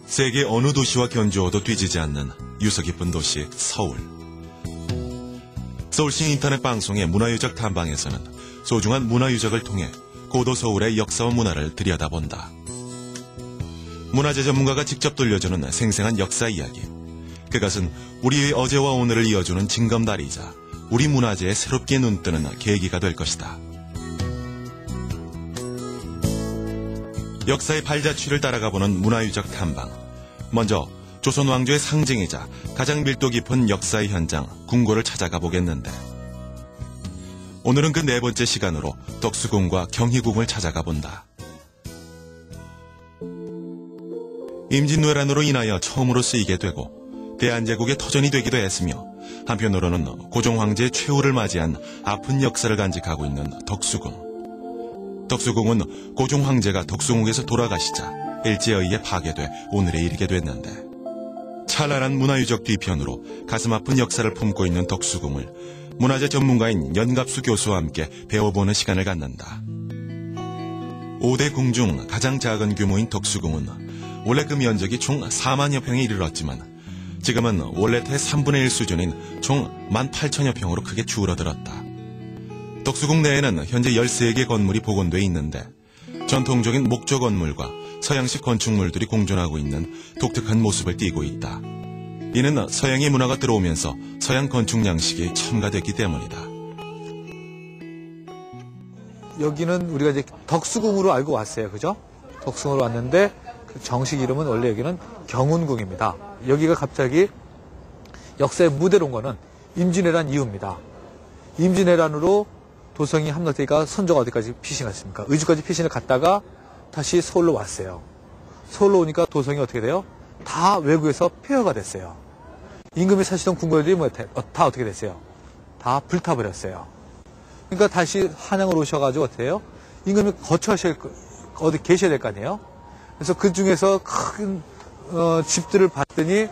세계 어느 도시와 견주어도 뒤지지 않는 유서 깊은 도시 서울. 서울시 인터넷 방송의 문화유적 탐방에서는 소중한 문화유적을 통해 고도 서울의 역사와 문화를 들여다본다. 문화재 전문가가 직접 들려주는 생생한 역사 이야기. 그것은 우리의 어제와 오늘을 이어주는 징검다리이자 우리 문화재에 새롭게 눈뜨는 계기가 될 것이다. 역사의 발자취를 따라가보는 문화유적 탐방. 먼저 조선 왕조의 상징이자 가장 밀도 깊은 역사의 현장 궁궐을 찾아가 보겠는데, 오늘은 그 네 번째 시간으로 덕수궁과 경희궁을 찾아가 본다. 임진왜란으로 인하여 처음으로 쓰이게 되고 대한제국의 터전이 되기도 했으며, 한편으로는 고종 황제의 최후를 맞이한 아픈 역사를 간직하고 있는 덕수궁. 덕수궁은 고종 황제가 덕수궁에서 돌아가시자 일제에 의해 파괴돼 오늘에 이르게 됐는데, 찬란한 문화유적 뒤편으로 가슴 아픈 역사를 품고 있는 덕수궁을 문화재 전문가인 연갑수 교수와 함께 배워보는 시간을 갖는다. 5대 궁 중 가장 작은 규모인 덕수궁은 원래 그 면적이 총 4만여 평에 이르렀지만 지금은 원래의 3분의 1 수준인 총 18,000여 평으로 크게 줄어들었다. 덕수궁 내에는 현재 13개 건물이 복원되어 있는데, 전통적인 목조 건물과 서양식 건축물들이 공존하고 있는 독특한 모습을 띠고 있다. 이는 서양의 문화가 들어오면서 서양 건축 양식이 첨가됐기 때문이다. 여기는 우리가 이제 덕수궁으로 알고 왔어요. 그죠? 덕수궁으로 왔는데 그 정식 이름은 원래 여기는 경운궁입니다. 여기가 갑자기 역사의 무대로 온 거는 임진왜란 이후입니다. 임진왜란으로 도성이 함락되니까 선조가 어디까지 피신을 갔습니까? 의주까지 피신을 갔다가 다시 서울로 왔어요. 서울로 오니까 도성이 어떻게 돼요? 다 외국에서 폐허가 됐어요. 임금이 사시던 궁궐들이 다 어떻게 됐어요? 다 불타버렸어요. 그러니까 다시 한양으로 오셔가지고 어떻게 해요? 임금이 어디 계셔야 될 거 아니에요? 그래서 그 중에서 큰 집들을 봤더니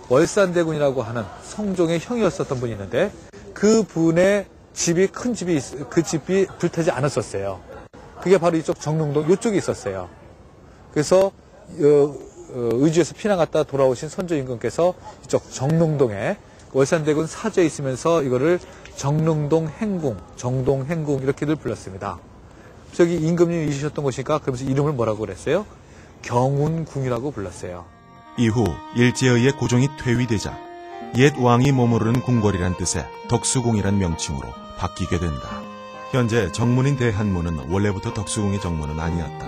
월산대군이라고 하는 성종의 형이었었던 분이 있는데, 그 분의 집이 큰 집이 그 집이 불타지 않았었어요. 그게 바로 이쪽 정릉동 이쪽에 있었어요. 그래서 의주에서 피난 갔다 돌아오신 선조 임금께서 이쪽 정릉동에 월산대군 사저에 있으면서 이거를 정릉동 행궁, 정동 행궁 이렇게들 불렀습니다. 저기 임금님이 있으셨던 곳이니까 그러면서 이름을 뭐라고 그랬어요? 경운궁이라고 불렀어요. 이후 일제에 의해 고종이 퇴위되자 옛 왕이 머무르는 궁궐이란 뜻의 덕수궁이란 명칭으로 바뀌게 된다. 현재 정문인 대한문은 원래부터 덕수궁의 정문은 아니었다.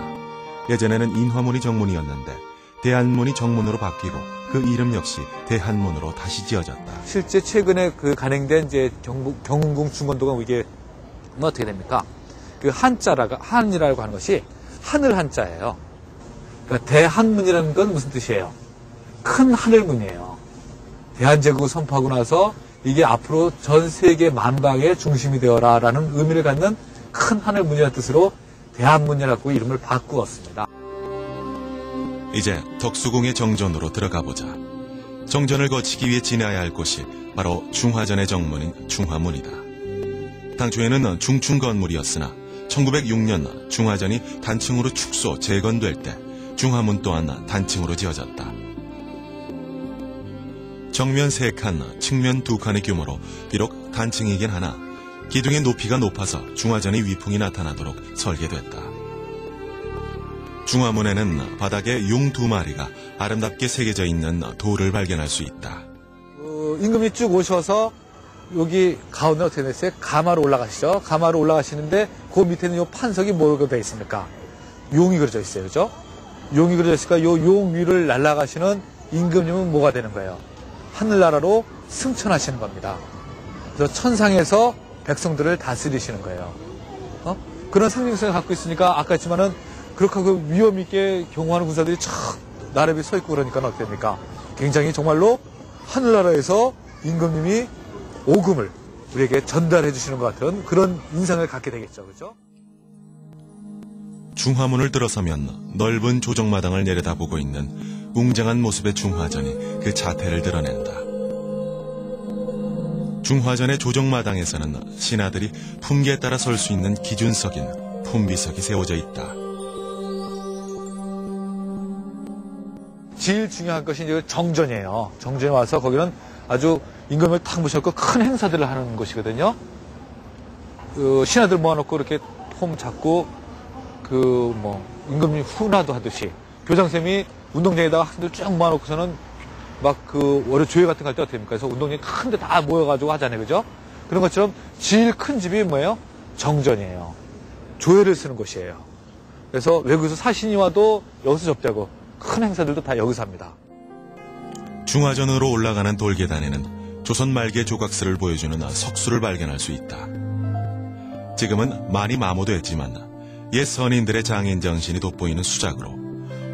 예전에는 인화문이 정문이었는데 대한문이 정문으로 바뀌고 그 이름 역시 대한문으로 다시 지어졌다. 실제 최근에 그 간행된 이제 경운궁 중건도가 이게 어떻게 됩니까? 그 한이라고 하는 것이 하늘 한자예요. 그러니까 대한문이라는 건 무슨 뜻이에요? 큰 하늘문이에요. 대한제국을 선포하고 나서 이게 앞으로 전 세계 만방의 중심이 되어라라는 의미를 갖는 큰 하늘문이라는 뜻으로 대한문이라고 이름을 바꾸었습니다. 이제 덕수궁의 정전으로 들어가 보자. 정전을 거치기 위해 지나야 할 곳이 바로 중화전의 정문인 중화문이다. 당초에는 중층 건물이었으나 1906년 중화전이 단층으로 축소 재건될 때 중화문 또한 단층으로 지어졌다. 정면 3칸, 측면 2칸의 규모로 비록 단층이긴 하나 기둥의 높이가 높아서 중화전의 위풍이 나타나도록 설계됐다. 중화문에는 바닥에 용 2마리가 아름답게 새겨져 있는 돌을 발견할 수 있다. 임금이 쭉 오셔서 여기 가운데 어떻게 됐어요? 가마로 올라가시죠. 가마로 올라가시는데 그 밑에는 요 판석이 뭐가 되어 있습니까? 용이 그려져 있어요. 그죠? 용이 그려져 있으니까 요 용 위를 날아가시는 임금님은 뭐가 되는 거예요? 하늘나라로 승천하시는 겁니다. 그래서 천상에서 백성들을 다스리시는 거예요. 그런 상징성을 갖고 있으니까 아까 했지만은 그렇게 그 위험 있게 경호하는 군사들이 촥 나라에 서 있고 그러니까 어떻게 됩니까? 굉장히 정말로 하늘나라에서 임금님이 오금을 우리에게 전달해 주시는 것 같은 그런 인상을 갖게 되겠죠. 그렇죠? 중화문을 들어서면 넓은 조정마당을 내려다보고 있는 웅장한 모습의 중화전이 그 자태를 드러낸다. 중화전의 조정마당에서는 신하들이 품기에 따라 설 수 있는 기준석인 품비석이 세워져 있다. 제일 중요한 것이 이제 정전이에요. 정전에 와서 거기는 아주 임금을 탁 모셔놓고 큰 행사들을 하는 곳이거든요. 신하들 모아놓고 이렇게 폼 잡고 임금님 훈화도 하듯이 교장쌤이 운동장에다가 학생들 쭉 모아놓고서는 막 월요 조회 같은 거 할 때 어떻게 됩니까? 그래서 운동장에 큰 데 다 모여가지고 하잖아요. 그죠? 그런 것처럼 제일 큰 집이 뭐예요? 정전이에요. 조회를 쓰는 곳이에요. 그래서 외국에서 사신이 와도 여기서 접대하고 큰 행사들도 다 여기서 합니다. 중화전으로 올라가는 돌계단에는 조선 말기의 조각스를 보여주는 석수를 발견할 수 있다. 지금은 많이 마모됐지만 옛 선인들의 장인 정신이 돋보이는 수작으로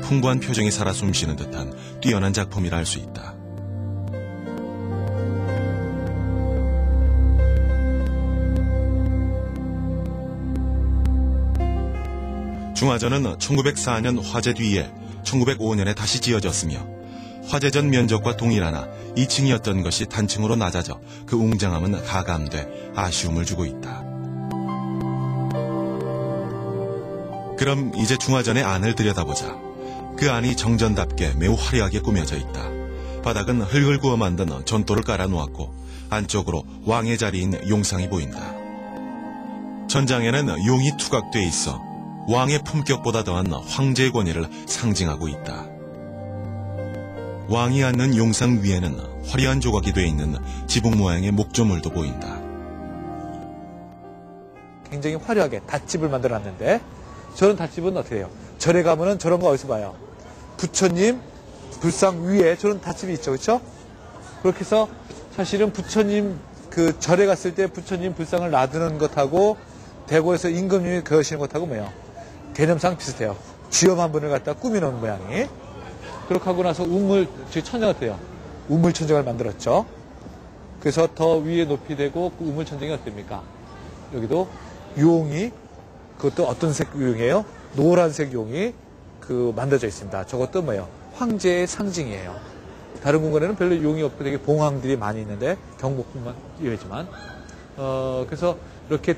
풍부한 표정이 살아 숨쉬는 듯한 뛰어난 작품이라 할 수 있다. 중화전은 1904년 화재 뒤에 1905년에 다시 지어졌으며 화재전 면적과 동일하나 2층이었던 것이 단층으로 낮아져 그 웅장함은 가감돼 아쉬움을 주고 있다. 그럼 이제 중화전의 안을 들여다보자. 그 안이 정전답게 매우 화려하게 꾸며져 있다. 바닥은 흙을 구워 만든 전도를 깔아 놓았고 안쪽으로 왕의 자리인 용상이 보인다. 전장에는 용이 투각돼 있어 왕의 품격보다 더한 황제의 권위를 상징하고 있다. 왕이 앉는 용상 위에는 화려한 조각이 돼 있는 지붕 모양의 목조물도 보인다. 굉장히 화려하게 닷집을 만들어놨는데 저런 닷집은 어떻게 해요? 절에 가면은 저런 거 어디서 봐요? 부처님 불상 위에 저런 닷집이 있죠. 그렇죠? 그렇게 해서 사실은 부처님 절에 갔을 때 부처님 불상을 놔두는 것하고 대궐에서 임금님이 거시는 것하고 뭐예요? 개념상 비슷해요. 쥐엄 한 분을 갖다 꾸며놓은 모양이. 그렇게 하고 나서 천정이 어때요? 우물천정을 만들었죠. 그래서 더 위에 높이 되고 그 우물천정이 어떻습니까? 여기도 용이 그것도 어떤 색 용이에요? 노란색 용이 만들어져 있습니다. 저것도 뭐예요? 황제의 상징이에요. 다른 궁궐에는 별로 용이 없고 되게 봉황들이 많이 있는데 경복궁만 이외지만 그래서 이렇게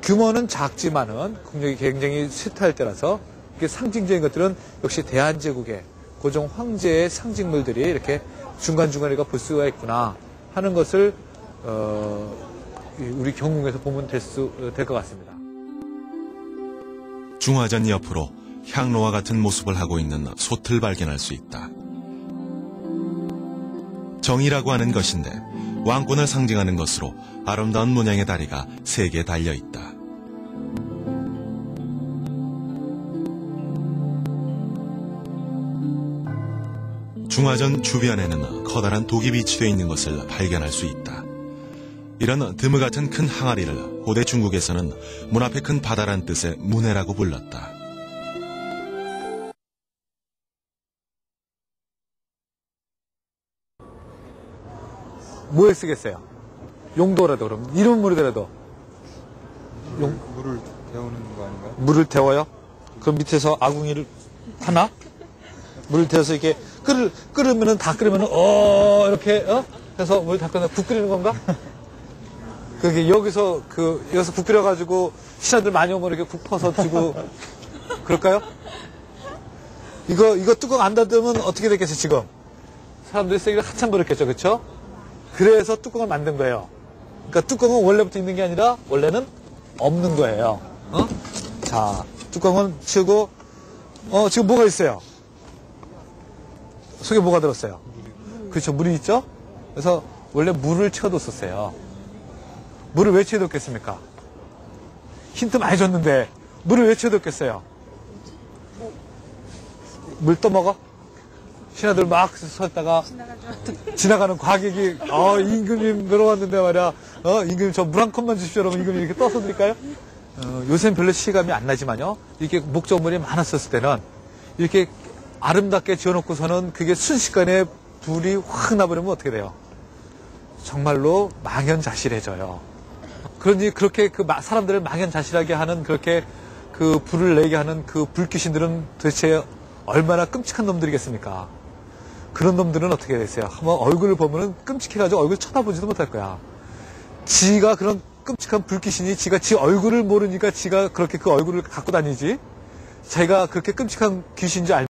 규모는 작지만은 국력이 굉장히 쇠퇴할 때라서 이게 상징적인 것들은 역시 대한제국의 고종 황제의 상징물들이 이렇게 중간중간에 볼 수가 있구나 하는 것을 우리 경궁에서 보면 될 것 같습니다. 중화전 옆으로 향로와 같은 모습을 하고 있는 솥을 발견할 수 있다. 정이라고 하는 것인데 왕권을 상징하는 것으로 아름다운 문양의 다리가 3개 달려 있다. 중화전 주변에는 커다란 독이 비치되어 있는 것을 발견할 수 있다. 이런 드무 같은 큰 항아리를 고대 중국에서는 문 앞에 큰 바다란 뜻의 문해라고 불렀다. 뭐에 쓰겠어요? 용도라도 그럼 이름 모르더라도 물을 데우는 거 아닌가요? 물을 데워요? 그럼 밑에서 아궁이를 하나? 물을 데워서 이렇게 끓으면은 다 끓으면은 이렇게 해서 물 다 끓여 국 끓이는 건가? 그게 여기서 국 끓여가지고 신하들 많이 오면 이렇게 국 퍼서 주고 그럴까요? 이거 뚜껑 안 닫으면 어떻게 됐겠어요 지금? 사람들이 쓰기를 한참 버렸겠죠, 그렇죠? 그래서 뚜껑을 만든 거예요. 그러니까 뚜껑은 원래부터 있는 게 아니라 원래는 없는 거예요. 자, 뚜껑은 치우고 지금 뭐가 있어요? 속에 뭐가 들었어요? 그렇죠, 물이 있죠? 그래서 원래 물을 채워뒀었어요. 물을 왜 채워뒀겠습니까? 힌트 많이 줬는데 물을 왜 채워뒀겠어요? 물 떠먹어? 신하들 막 섰다가 지나가는 과객이 임금님 들어왔는데 말이야 임금님 저 물 한 컵만 주십시오. 여러분 임금님 이렇게 떠서 드릴까요? 요새는 별로 실감이 안 나지만요 이렇게 목조물이 많았었을 때는 이렇게 아름답게 지어놓고서는 그게 순식간에 불이 확 나버리면 어떻게 돼요? 정말로 망연자실해져요. 그러니 그렇게 사람들을 망연자실하게 하는 그렇게 불을 내게 하는 불귀신들은 도대체 얼마나 끔찍한 놈들이겠습니까? 그런 놈들은 어떻게 됐어요? 한번 얼굴을 보면은 끔찍해가지고 얼굴 쳐다보지도 못할 거야. 지가 그런 끔찍한 불귀신이 지가 지 얼굴을 모르니까 지가 그렇게 그 얼굴을 갖고 다니지. 자기가 그렇게 끔찍한 귀신인지 알면